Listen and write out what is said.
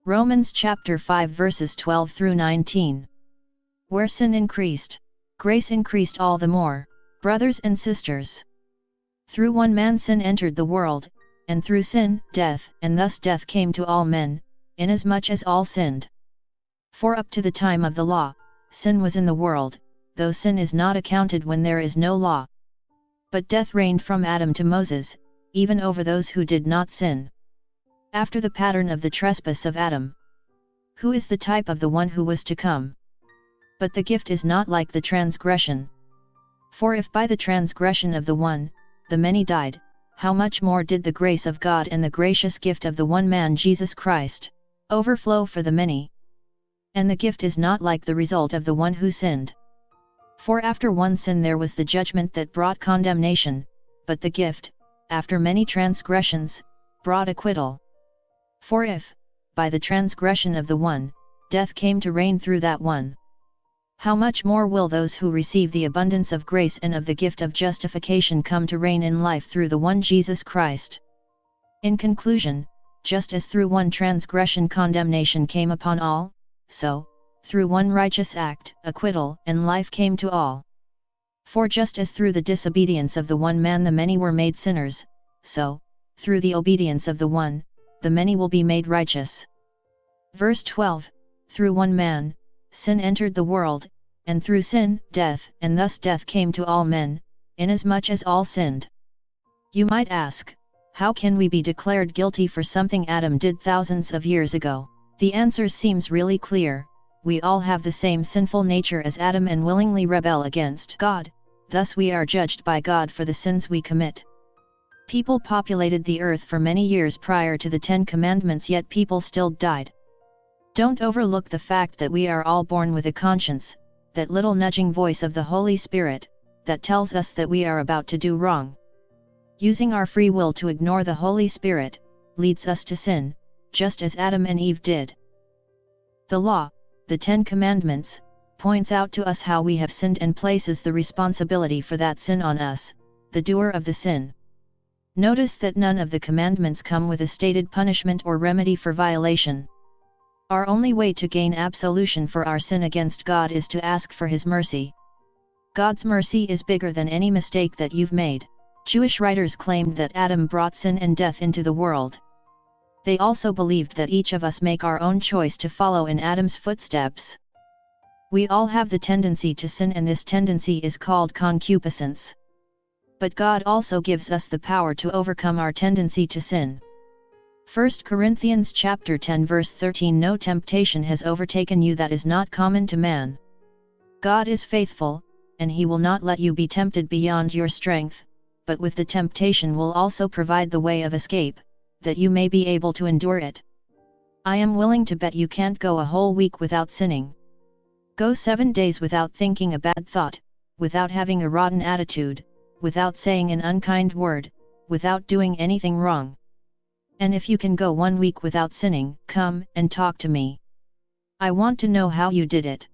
Romans chapter 5 verses 12 through 19. Where sin increased, grace increased all the more. Brothers and sisters, through one man sin entered the world, and through sin, death, and thus death came to all men, inasmuch as all sinned. For up to the time of the law, sin was in the world, though sin is not accounted when there is no law. But death reigned from Adam to Moses, even over those who did not sin, after the pattern of the trespass of Adam, who is the type of the one who was to come. But the gift is not like the transgression. For if by the transgression of the one, the many died, how much more did the grace of God and the gracious gift of the one man Jesus Christ overflow for the many? And the gift is not like the result of the one who sinned. For after one sin there was the judgment that brought condemnation, but the gift, after many transgressions, brought acquittal. For if, by the transgression of the one, death came to reign through that one, how much more will those who receive the abundance of grace and of the gift of justification come to reign in life through the one Jesus Christ? In conclusion, just as through one transgression condemnation came upon all, so, through one righteous act, acquittal and life came to all. For just as through the disobedience of the one man the many were made sinners, so, through the obedience of the one, the many will be made righteous. Verse 12, through one man, sin entered the world, and through sin, death, and thus death came to all men, inasmuch as all sinned. You might ask, how can we be declared guilty for something Adam did thousands of years ago? The answer seems really clear: we all have the same sinful nature as Adam and willingly rebel against God, thus we are judged by God for the sins we commit. People populated the earth for many years prior to the 10 Commandments, yet people still died. Don't overlook the fact that we are all born with a conscience, that little nudging voice of the Holy Spirit, that tells us that we are about to do wrong. Using our free will to ignore the Holy Spirit, leads us to sin, just as Adam and Eve did. The law, the 10 Commandments, points out to us how we have sinned and places the responsibility for that sin on us, the doer of the sin. Notice that none of the commandments come with a stated punishment or remedy for violation. Our only way to gain absolution for our sin against God is to ask for His mercy. God's mercy is bigger than any mistake that you've made. Jewish writers claimed that Adam brought sin and death into the world. They also believed that each of us make our own choice to follow in Adam's footsteps. We all have the tendency to sin, and this tendency is called concupiscence. But God also gives us the power to overcome our tendency to sin. 1 Corinthians chapter 10 verse 13. No temptation has overtaken you that is not common to man. God is faithful, and He will not let you be tempted beyond your strength, but with the temptation will also provide the way of escape, that you may be able to endure it. I am willing to bet you can't go a whole week without sinning. Go 7 days without thinking a bad thought, without having a rotten attitude, without saying an unkind word, without doing anything wrong. And if you can go 1 week without sinning, come and talk to me. I want to know how you did it.